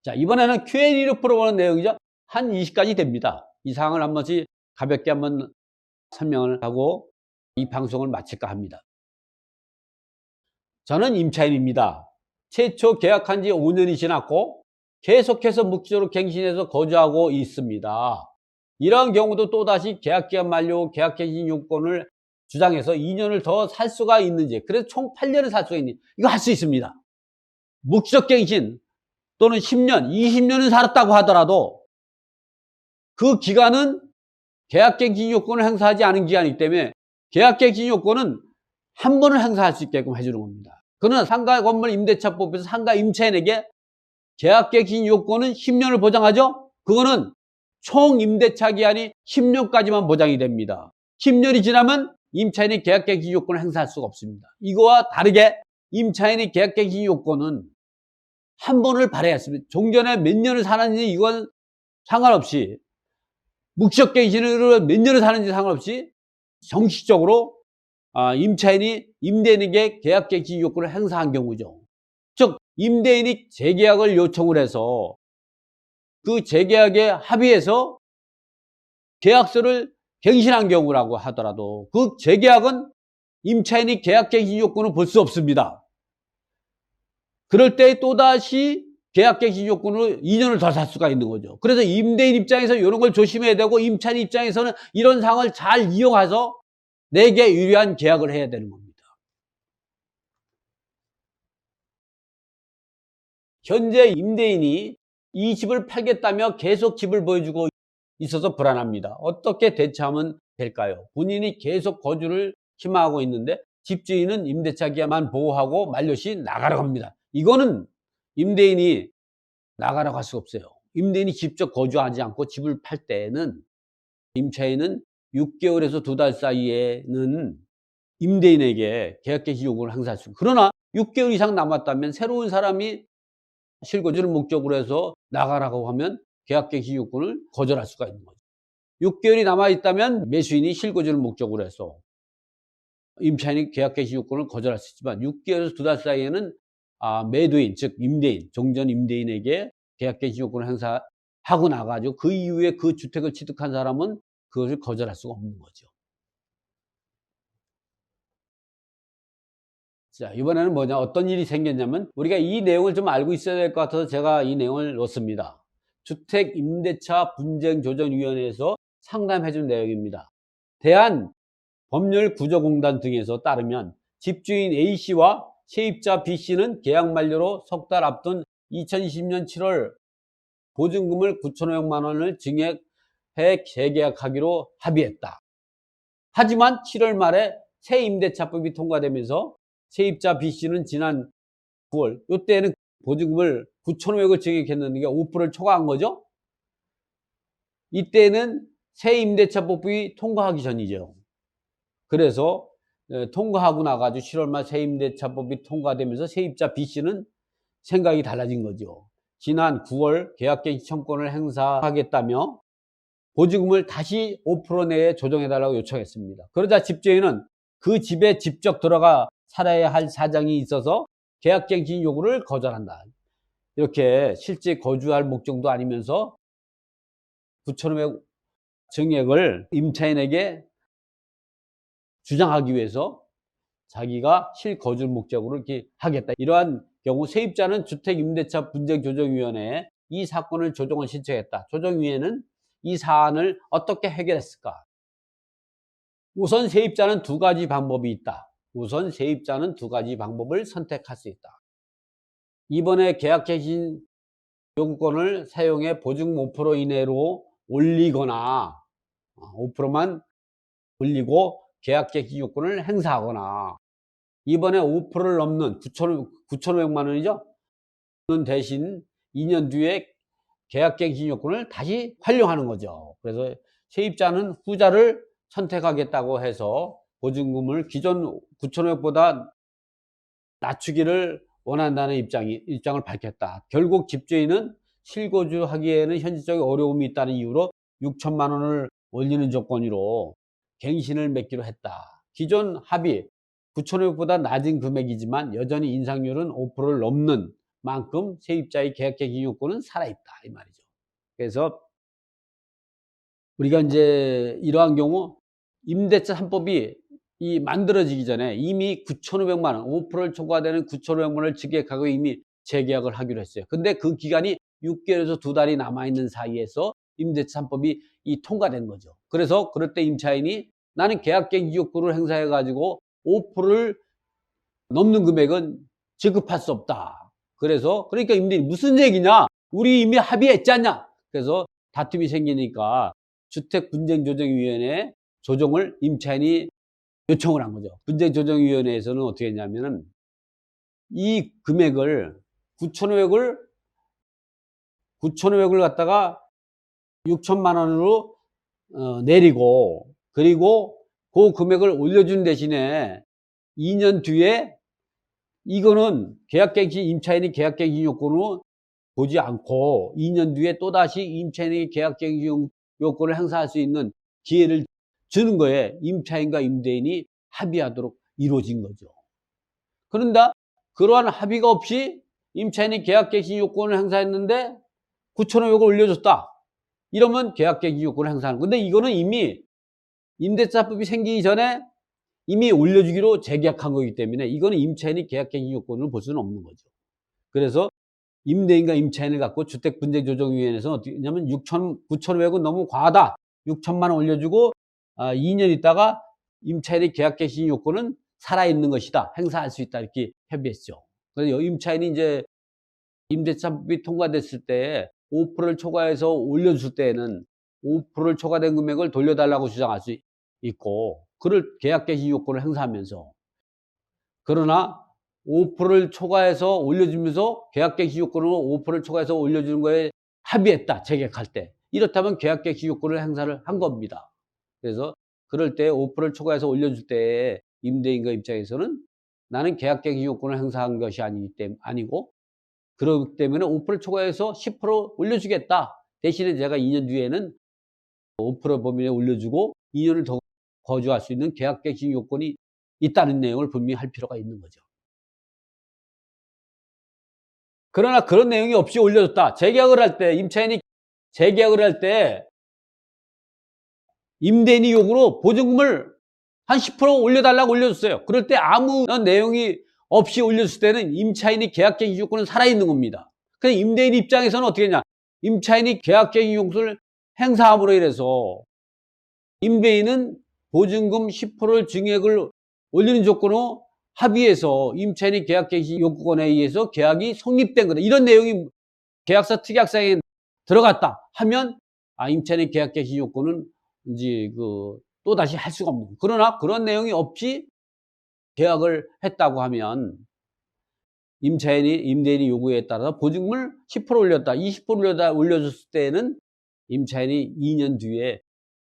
자, 이번에는 Q&A로 풀어보는 내용이죠. 한 20가지 됩니다. 이 사항을 한 번씩 가볍게 한번 설명을 하고 이 방송을 마칠까 합니다. 저는 임차인입니다. 최초 계약한 지 5년이 지났고 계속해서 묵시적으로 갱신해서 거주하고 있습니다. 이러한 경우도 또다시 계약기간 만료 계약갱신 요건을 주장해서 2년을 더 살 수가 있는지, 그래서 총 8년을 살 수가 있는지, 이거 할 수 있습니다. 묵시적 갱신 또는 10년, 20년을 살았다고 하더라도 그 기간은 계약갱신 요건을 행사하지 않은 기간이기 때문에 계약갱신 요건은 한 번을 행사할 수 있게끔 해주는 겁니다. 그러나 상가 건물 임대차법에서 상가 임차인에게 계약갱신 요건은 10년을 보장하죠? 그거는 총 임대차 기한이 10년까지만 보장이 됩니다. 10년이 지나면 임차인이 계약갱신 요건을 행사할 수가 없습니다. 이거와 다르게 임차인의 계약갱신 요건은 한 번을 발해야 했습니다. 종전에 몇 년을 사는지 이건 상관없이, 묵시적 갱신으로 몇 년을 사는지 상관없이 정식적으로 임차인이 임대인에게 계약갱신 요건을 행사한 경우죠. 즉 임대인이 재계약을 요청을 해서 그 재계약에 합의해서 계약서를 갱신한 경우라고 하더라도 그 재계약은 임차인이 계약갱신 요건을 볼 수 없습니다. 그럴 때 또다시 계약갱신 요건으로 2년을 더 살 수가 있는 거죠. 그래서 임대인 입장에서 이런 걸 조심해야 되고, 임차인 입장에서는 이런 상황을 잘 이용해서 내게 유리한 계약을 해야 되는 겁니다. 현재 임대인이 이 집을 팔겠다며 계속 집을 보여주고 있어서 불안합니다. 어떻게 대처하면 될까요? 본인이 계속 거주를 희망하고 있는데 집주인은 임대차 기간만 보호하고 만료 시 나가라고 합니다. 이거는 임대인이 나가라고 할 수가 없어요. 임대인이 직접 거주하지 않고 집을 팔 때는 임차인은 6개월에서 2달 사이에는 임대인에게 계약갱신 요구를 행사할 수 있고, 그러나 6개월 이상 남았다면 새로운 사람이 실거주를 목적으로 해서 나가라고 하면 계약갱신 요건을 거절할 수가 있는 거죠. 6개월이 남아있다면 매수인이 실거주를 목적으로 해서 임차인이 계약갱신 요건을 거절할 수 있지만 6개월에서 2달 사이에는 매도인, 즉 임대인, 종전 임대인에게 계약갱신 요건을 행사하고 나가죠. 그 이후에 그 주택을 취득한 사람은 그것을 거절할 수가 없는 거죠. 자, 이번에는 뭐냐, 어떤 일이 생겼냐면, 우리가 이 내용을 좀 알고 있어야 될 것 같아서 제가 이 내용을 넣습니다. 주택임대차분쟁조정위원회에서 상담해 준 내용입니다. 대한법률구조공단 등에서 따르면 집주인 A씨와 세입자 B씨는 계약 만료로 석 달 앞둔 2020년 7월 보증금을 9,500만 원을 증액해 재계약하기로 합의했다. 하지만 7월 말에 새 임대차법이 통과되면서 세입자 B씨는 지난 9월, 이때는 보증금을 9,500을 증액했는데 5%를 초과한 거죠. 이때는 새 임대차법이 통과하기 전이죠. 그래서 통과하고 나가지고 7월 말 새 임대차법이 통과되면서 세입자 B씨는 생각이 달라진 거죠. 지난 9월 계약갱신 청구권을 행사하겠다며 보증금을 다시 5% 내에 조정해달라고 요청했습니다. 그러자 집주인은 그 집에 직접 들어가 살아야 할 사정이 있어서 계약갱신 요구를 거절한다. 이렇게 실제 거주할 목적도 아니면서 9,500 증액을 임차인에게 주장하기 위해서 자기가 실거주 목적으로 이렇게 하겠다. 이러한 경우 세입자는 주택임대차분쟁조정위원회에 이 사건을 조정을 신청했다. 조정위원회는 이 사안을 어떻게 해결했을까? 우선 세입자는 두 가지 방법이 있다. 우선 세입자는 두 가지 방법을 선택할 수 있다. 이번에 계약갱신 요구권을 사용해 보증금 5% 이내로 올리거나 5%만 올리고 계약갱신 요건을 행사하거나, 이번에 5%를 넘는 9,500만 원이죠. 대신 2년 뒤에 계약갱신 요건을 다시 활용하는 거죠. 그래서 세입자는 후자를 선택하겠다고 해서 보증금을 기존 9,500보다 낮추기를 원한다는 입장을 밝혔다. 결국 집주인은 실거주하기에는 현실적인 어려움이 있다는 이유로 6천만 원을 올리는 조건으로 갱신을 맺기로 했다. 기존 합의 9,500보다 낮은 금액이지만 여전히 인상률은 5%를 넘는 만큼 세입자의 계약갱신 요건은 살아있다 이 말이죠. 그래서 우리가 이제 이러한 경우 임대차 3법이 만들어지기 전에 이미 9,500만 원, 5%를 초과되는 9,500만 원을 증액하고 이미 재계약을 하기로 했어요. 근데 그 기간이 6개월에서 2달이 남아있는 사이에서 임대차 3법이 통과된 거죠. 그래서 그럴 때 임차인이 나는 계약갱신 요건을 행사해 가지고 5%를 넘는 금액은 지급할 수 없다. 그러니까 임대인이 무슨 얘기냐? 우리 이미 합의했지 않냐? 그래서 다툼이 생기니까 주택분쟁조정위원회 조정을 임차인이 요청을 한 거죠. 분쟁조정위원회에서는 어떻게 했냐면은 이 금액을 9,500을 갖다가 6천만 원으로 내리고, 그리고 그 금액을 올려준 대신에 2년 뒤에 이거는 임차인이 계약갱신 요건으로 보지 않고 2년 뒤에 또다시 임차인에게 계약갱신 요건을 행사할 수 있는 기회를 주는 거에 임차인과 임대인이 합의하도록 이루어진 거죠. 그런데 그러한 합의가 없이 임차인이 계약갱신 요건을 행사했는데 9,500을 올려줬다. 이러면 계약갱신 요건을 행사하는 건데, 이거는 이미 임대차법이 생기기 전에 이미 올려주기로 재계약한 거기 때문에 이거는 임차인이 계약갱신 요건을 볼 수는 없는 거죠. 그래서 임대인과 임차인을 갖고 주택분쟁조정위원회에서는 어떻게 했냐면 9,500은 너무 과하다. 6천만 원 올려주고 2년 있다가 임차인의 계약갱신 요건은 살아있는 것이다. 행사할 수 있다. 이렇게 협의했죠. 그래서 임차인이 이제 임대차법이 통과됐을 때 5%를 초과해서 올려줄 때에는 5%를 초과된 금액을 돌려달라고 주장할 수 있고, 그를 계약갱신 요건을 행사하면서, 그러나 5%를 초과해서 올려주면서 계약갱신 요건으로 5%를 초과해서 올려주는 거에 합의했다. 재계약할 때. 이렇다면 계약갱신 요건을 행사를 한 겁니다. 그래서 그럴 때 5%를 초과해서 올려줄 때 임대인과 입장에서는 나는 계약갱신 요건을 행사한 것이 아니고, 그렇기 때문에 5% 초과해서 10% 올려주겠다. 대신에 제가 2년 뒤에는 5% 범위에 올려주고 2년을 더 거주할 수 있는 계약갱신 요건이 있다는 내용을 분명히 할 필요가 있는 거죠. 그러나 그런 내용이 없이 올려줬다. 재계약을 할 때, 임차인이 재계약을 할 때 임대인이 요구로 보증금을 한 10% 올려달라고 올려줬어요. 그럴 때 아무런 내용이 없이 올렸을 때는 임차인이 계약갱신 요건은 살아있는 겁니다. 그래서 임대인 입장에서는 어떻게 했냐? 임차인이 계약갱신 요건을 행사함으로 인해서 임대인은 보증금 10%를 증액을 올리는 조건으로 합의해서 임차인이 계약갱신 요건에 의해서 계약이 성립된 거다. 이런 내용이 계약서 특약사항에 들어갔다 하면 임차인의 계약갱신 요건은 이제 또다시 할 수가 없는 거예요. 그러나 그런 내용이 없이 계약을 했다고 하면 임대인이 요구에 따라서 보증금을 10% 올렸다, 20% 올려줬을 때는 임차인이 2년 뒤에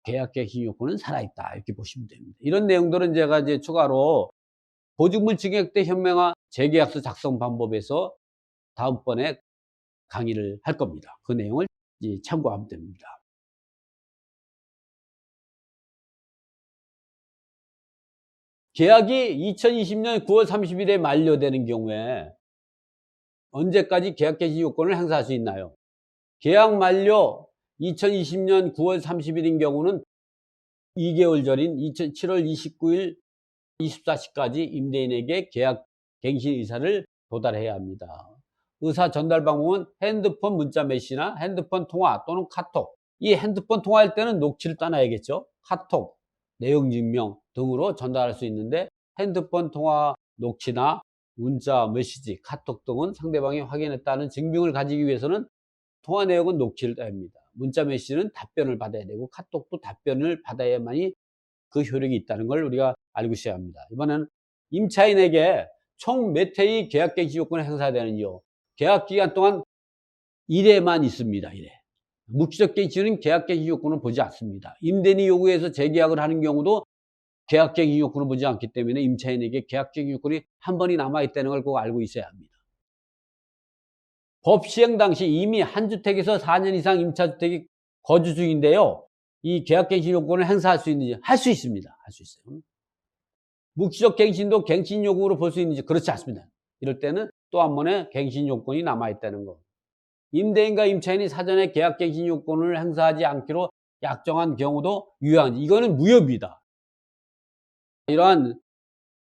계약갱신 요건은 살아있다. 이렇게 보시면 됩니다. 이런 내용들은 제가 이제 추가로 보증물 증액 때 현명화 재계약서 작성 방법에서 다음번에 강의를 할 겁니다. 그 내용을 이제 참고하면 됩니다. 계약이 2020년 9월 30일에 만료되는 경우에 언제까지 계약갱신 요건을 행사할 수 있나요? 계약 만료 2020년 9월 30일인 경우는 2개월 전인 7월 29일 24시까지 임대인에게 계약갱신 의사를 도달해야 합니다. 의사 전달 방법은 핸드폰 문자 메시나 핸드폰 통화 또는 카톡. 이 핸드폰 통화할 때는 녹취를 따놔야겠죠. 카톡, 내용 증명 등으로 전달할 수 있는데, 핸드폰 통화 녹취나 문자 메시지, 카톡 등은 상대방이 확인했다는 증명을 가지기 위해서는 통화 내역은 녹취를 따야 합니다. 문자 메시지는 답변을 받아야 되고, 카톡도 답변을 받아야만이 그 효력이 있다는 걸 우리가 알고 있어야 합니다. 이번에는 임차인에게 총 몇 회의 계약갱신 요건을 행사되는지요. 계약기간 동안 1회만 있습니다. 1회. 묵시적 갱신은 계약갱신 요건을 보지 않습니다. 임대인이 요구해서 재계약을 하는 경우도 계약갱신 요건을 보지 않기 때문에 임차인에게 계약갱신 요건이 한 번이 남아있다는 걸 꼭 알고 있어야 합니다. 법 시행 당시 이미 한 주택에서 4년 이상 임차주택이 거주 중인데요. 이 계약갱신 요건을 행사할 수 있는지, 할 수 있습니다. 할 수 있어요. 묵시적 갱신도 갱신 요구로 볼 수 있는지, 그렇지 않습니다. 이럴 때는 또 한 번의 갱신 요건이 남아있다는 것. 임대인과 임차인이 사전에 계약 갱신 요건을 행사하지 않기로 약정한 경우도 유효한지. 이거는 무효입니다. 이러한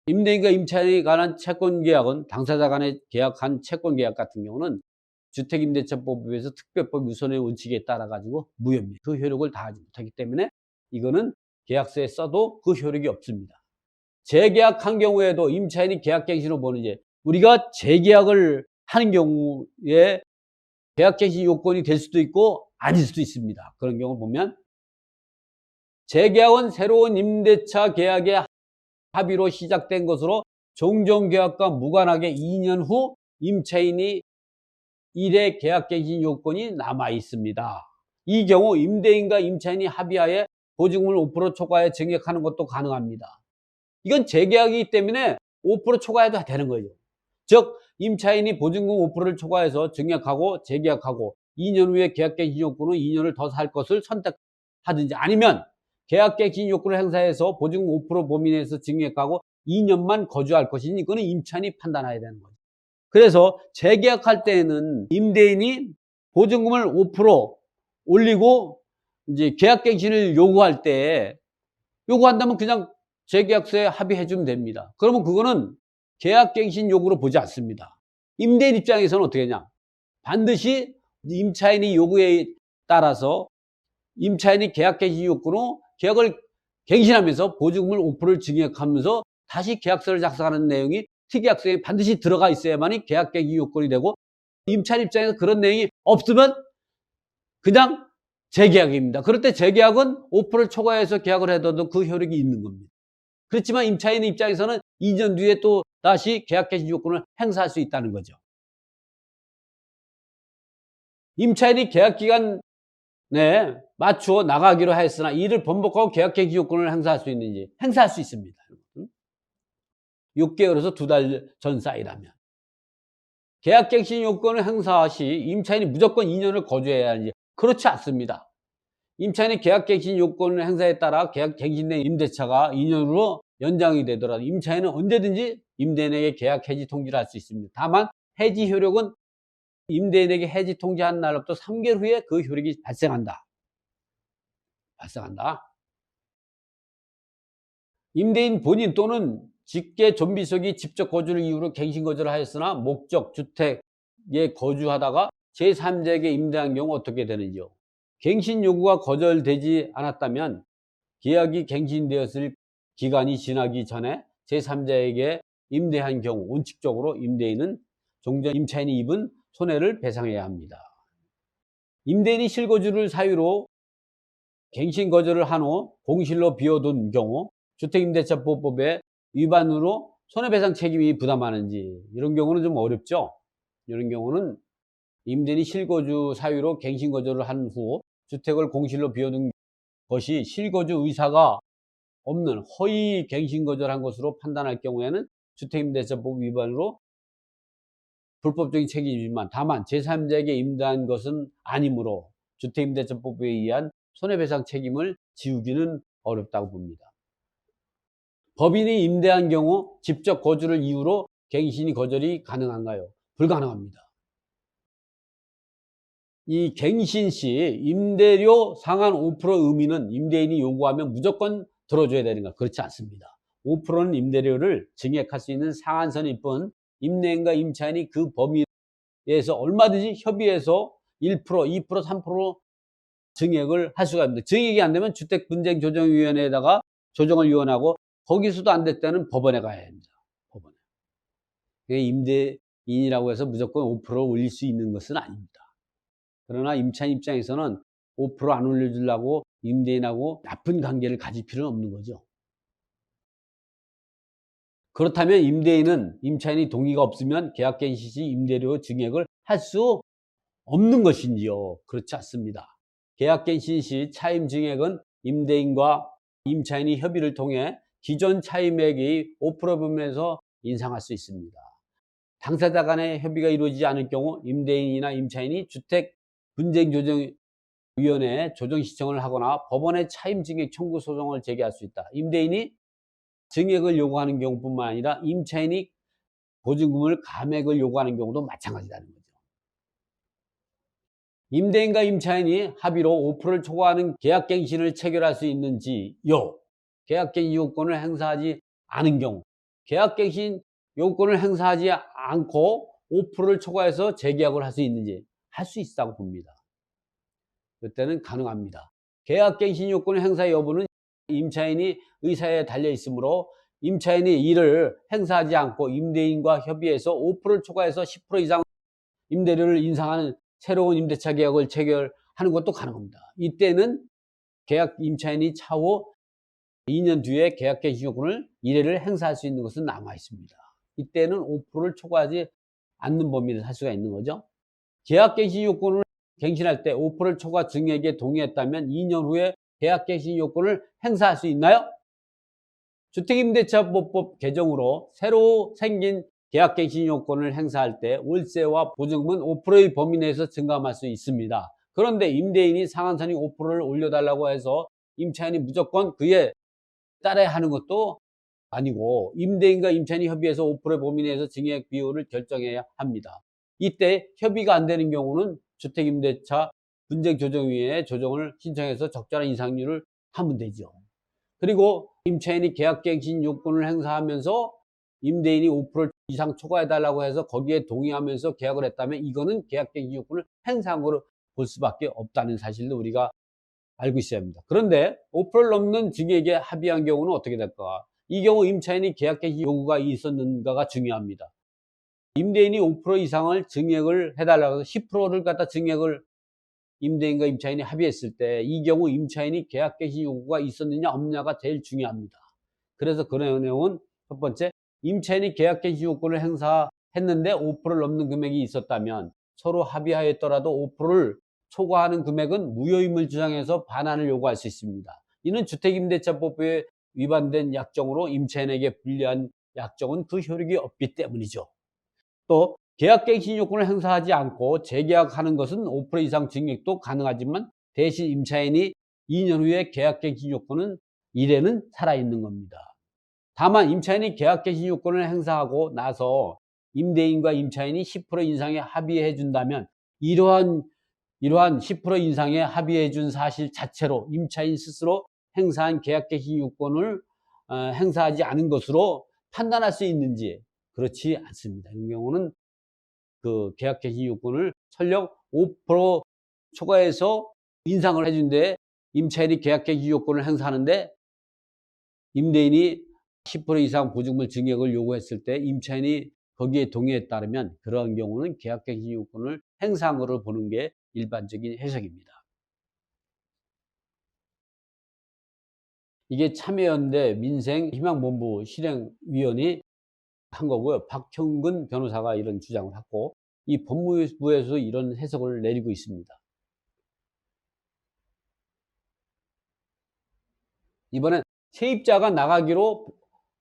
임대인과 임차인에 관한 채권계약은 당사자 간에 계약한 채권계약 같은 경우는 주택임대차법에서 특별법 유선의 원칙에 따라 가지고 무효입니다. 그 효력을 다하지 못하기 때문에 이거는 계약서에 써도 그 효력이 없습니다. 재계약한 경우에도 임차인이 계약갱신으로 보는 이제 우리가 재계약을 하는 경우에 계약갱신 요건이 될 수도 있고 아닐 수도 있습니다. 그런 경우를 보면 재계약은 새로운 임대차 계약의 합의로 시작된 것으로 종전계약과 무관하게 2년 후 임차인이 1회 계약갱신 요건이 남아 있습니다. 이 경우 임대인과 임차인이 합의하에 보증금을 5% 초과해 증액하는 것도 가능합니다. 이건 재계약이기 때문에 5% 초과해도 되는 거죠. 즉 임차인이 보증금 5%를 초과해서 증액하고 재계약하고 2년 후에 계약갱신 요건은 2년을 더 살 것을 선택하든지 아니면 계약갱신 요건을 행사해서 보증금 5% 범위 내에서 증액하고 2년만 거주할 것이니 이거는 임차인이 판단해야 되는 거죠. 그래서 재계약할 때에는 임대인이 보증금을 5% 올리고 이제 계약갱신을 요구할 때 요구한다면 그냥 재계약서에 합의해 주면 됩니다. 그러면 그거는 계약갱신 요구로 보지 않습니다. 임대인 입장에서는 어떻게 하냐? 반드시 임차인의 요구에 따라서 임차인이 계약갱신 요구로 계약을 갱신하면서 보증금을 5%를 증액하면서 다시 계약서를 작성하는 내용이 특이약서에 반드시 들어가 있어야만이 계약갱신 요건이 되고 임차인 입장에서 그런 내용이 없으면 그냥 재계약입니다. 그럴 때 재계약은 5%를 초과해서 계약을 해도 그 효력이 있는 겁니다. 그렇지만 임차인 입장에서는 2년 뒤에 또 다시 계약갱신 요건을 행사할 수 있다는 거죠. 임차인이 계약기간 내 맞추어 나가기로 했으나 이를 번복하고 계약갱신 요건을 행사할 수 있는지 행사할 수 있습니다. 6개월에서 2달 전 사이라면. 계약갱신 요건을 행사 시 임차인이 무조건 2년을 거주해야 하는지 그렇지 않습니다. 임차인이 계약갱신 요건을 행사에 따라 계약갱신된 임대차가 2년으로 연장이 되더라도 임차인은 언제든지 임대인에게 계약 해지 통지를 할 수 있습니다. 다만 해지 효력은 임대인에게 해지 통지한 날로부터 3개월 후에 그 효력이 발생한다. 임대인 본인 또는 직계 존비속이 직접 거주를 이유로 갱신 거주를 하였으나 목적 주택에 거주하다가 제3자에게 임대한 경우 어떻게 되는지요? 갱신 요구가 거절되지 않았다면 계약이 갱신되었을 기간이 지나기 전에 제3자에게 임대한 경우 원칙적으로 임대인은 종전 임차인이 입은 손해를 배상해야 합니다. 임대인이 실거주를 사유로 갱신 거절을 한 후 공실로 비워둔 경우 주택임대차보호법의 위반으로 손해배상 책임이 부담하는지 이런 경우는 좀 어렵죠. 이런 경우는 임대인이 실거주 사유로 갱신 거절을 한 후 주택을 공실로 비워둔 것이 실거주 의사가 없는 허위 갱신 거절한 것으로 판단할 경우에는 주택임대차법 위반으로 불법적인 책임이지만 다만 제3자에게 임대한 것은 아니므로 주택임대차법에 의한 손해배상 책임을 지우기는 어렵다고 봅니다. 법인이 임대한 경우 직접 거주를 이유로 갱신이 거절이 가능한가요? 불가능합니다. 이 갱신 시 임대료 상한 5% 의미는 임대인이 요구하면 무조건 들어줘야 되는가? 그렇지 않습니다. 5%는 임대료를 증액할 수 있는 상한선일 뿐 임대인과 임차인이 그 범위에서 얼마든지 협의해서 1%, 2%, 3% 증액을 할 수가 있습니다. 증액이 안 되면 주택분쟁조정위원회에다가 조정을 요원하고 거기서도 안 될 때는 법원에 가야 합니다. 법원에. 임대인이라고 해서 무조건 5% 올릴 수 있는 것은 아닙니다. 그러나 임차인 입장에서는 5%안 올려주려고 임대인하고 나쁜 관계를 가질 필요는 없는 거죠. 그렇다면 임대인은 임차인이 동의가 없으면 계약갱신 시 임대료 증액을 할 수 없는 것인지요? 그렇지 않습니다. 계약갱신 시 차임 증액은 임대인과 임차인이 협의를 통해 기존 차임액의 5% 범위에서 인상할 수 있습니다. 당사자 간의 협의가 이루어지지 않을 경우 임대인이나 임차인이 주택분쟁조정위원회에 조정 신청을 하거나 법원에 차임 증액 청구 소송을 제기할 수 있다. 임대인이 증액을 요구하는 경우뿐만 아니라 임차인이 보증금을 감액을 요구하는 경우도 마찬가지라는 거죠. 임대인과 임차인이 합의로 5%를 초과하는 계약갱신을 체결할 수 있는지요. 계약갱신 요건을 행사하지 않은 경우, 계약갱신 요건을 행사하지 않고 5%를 초과해서 재계약을 할 수 있는지, 할 수 있다고 봅니다. 그때는 가능합니다. 계약갱신 요건의 행사 여부는 임차인이 의사에 달려 있으므로 임차인이 이를 행사하지 않고 임대인과 협의해서 5%를 초과해서 10% 이상 임대료를 인상하는 새로운 임대차 계약을 체결하는 것도 가능합니다. 이때는 임차인이 차후 2년 뒤에 계약갱신 요건을 1회를 행사할 수 있는 것은 남아 있습니다. 이때는 5%를 초과하지 않는 범위를 할 수가 있는 거죠. 계약갱신 요건을 갱신할 때 5%를 초과 증액에 동의했다면 2년 후에 계약갱신 요건을 행사할 수 있나요? 주택임대차보호법 개정으로 새로 생긴 계약갱신 요건을 행사할 때 월세와 보증금은 5%의 범위 내에서 증감할 수 있습니다. 그런데 임대인이 상한선이 5%를 올려달라고 해서 임차인이 무조건 그에 따라야 하는 것도 아니고 임대인과 임차인이 협의해서 5%의 범위 내에서 증액 비율을 결정해야 합니다. 이때 협의가 안 되는 경우는 주택임대차 분쟁조정위에 조정을 신청해서 적절한 인상률을 하면 되죠. 그리고 임차인이 계약갱신 요건을 행사하면서 임대인이 5% 이상 초과해달라고 해서 거기에 동의하면서 계약을 했다면 이거는 계약갱신 요건을 행사한 거로 볼 수밖에 없다는 사실도 우리가 알고 있어야 합니다. 그런데 5%를 넘는 증액에 합의한 경우는 어떻게 될까? 이 경우 임차인이 계약갱신 요구가 있었는가가 중요합니다. 임대인이 5% 이상을 증액을 해달라고 해서 10%를 갖다 증액을 임대인과 임차인이 합의했을 때 이 경우 임차인이 계약갱신 요구가 있었느냐 없느냐가 제일 중요합니다. 그래서 그 내용은 첫 번째, 임차인이 계약갱신 요건을 행사했는데 5%를 넘는 금액이 있었다면 서로 합의하였더라도 5%를 초과하는 금액은 무효임을 주장해서 반환을 요구할 수 있습니다. 이는 주택임대차법에 위반된 약정으로 임차인에게 불리한 약정은 그 효력이 없기 때문이죠. 또 계약갱신 요건을 행사하지 않고 재계약하는 것은 5% 이상 증액도 가능하지만 대신 임차인이 2년 후에 계약갱신 요건은 1회는 살아있는 겁니다. 다만 임차인이 계약갱신 요건을 행사하고 나서 임대인과 임차인이 10% 인상에 합의해 준다면 이러한 10% 인상에 합의해 준 사실 자체로 임차인 스스로 행사한 계약갱신 요건을 행사하지 않은 것으로 판단할 수 있는지 그렇지 않습니다. 이 경우는 그 계약갱신 요건을 설령 5% 초과해서 인상을 해준데 임차인이 계약갱신 요건을 행사하는데 임대인이 10% 이상 보증금 증액을 요구했을 때 임차인이 거기에 동의에 따르면 그러한 경우는 계약갱신 요건을 행사한 것을 보는 게 일반적인 해석입니다. 이게 참여연대 민생희망본부 실행위원이 한 거고요. 박형근 변호사가 이런 주장을 했고 이 법무부에서 이런 해석을 내리고 있습니다. 이번엔 세입자가 나가기로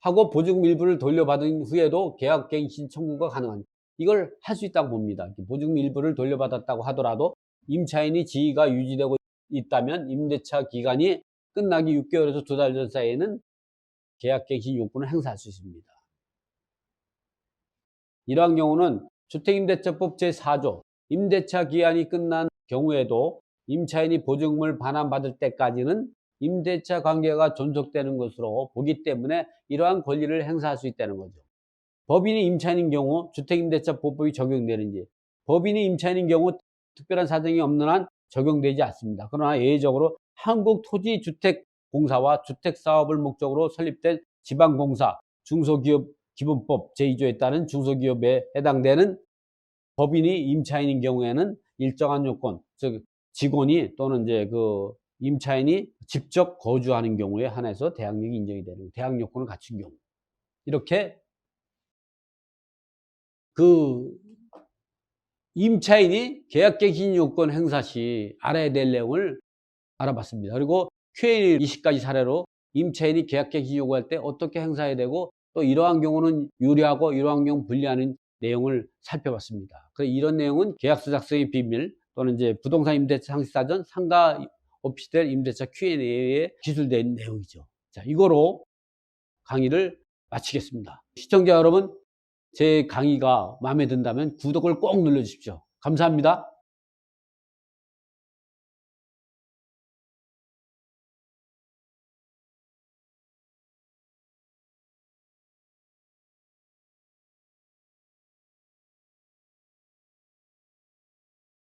하고 보증금 일부를 돌려받은 후에도 계약갱신 청구가 가능한 이걸 할 수 있다고 봅니다. 보증금 일부를 돌려받았다고 하더라도 임차인이 지위가 유지되고 있다면 임대차 기간이 끝나기 6개월에서 2달 전 사이에는 계약갱신 요건을 행사할 수 있습니다. 이러한 경우는 주택임대차법 제4조 임대차 기한이 끝난 경우에도 임차인이 보증금을 반환받을 때까지는 임대차 관계가 존속되는 것으로 보기 때문에 이러한 권리를 행사할 수 있다는 거죠. 법인이 임차인인 경우 주택임대차보법이 적용되는지 법인이 임차인인 경우 특별한 사정이 없는 한 적용되지 않습니다. 그러나 예외적으로 한국토지주택공사와 주택사업을 목적으로 설립된 지방공사, 중소기업 기본법 제2조에 따른 중소기업에 해당되는 법인이 임차인인 경우에는 일정한 요건, 즉 직원이 또는 이제 그 임차인이 직접 거주하는 경우에 한해서 대항력이 인정이 되는 대항 요건을 갖춘 경우 이렇게 그 임차인이 계약갱신 요건 행사 시 알아야 될 내용을 알아봤습니다. 그리고 Q&A 20가지 사례로 임차인이 계약갱신 요구할 때 어떻게 행사해야 되고 또 이러한 경우는 유리하고 이러한 경우 불리하는 내용을 살펴봤습니다. 그래서 이런 내용은 계약서 작성의 비밀 또는 이제 부동산 임대차 상시사전 상가 없이 될 임대차 Q&A에 기술된 내용이죠. 자, 이거로 강의를 마치겠습니다. 시청자 여러분, 제 강의가 마음에 든다면 구독을 꼭 눌러주십시오. 감사합니다.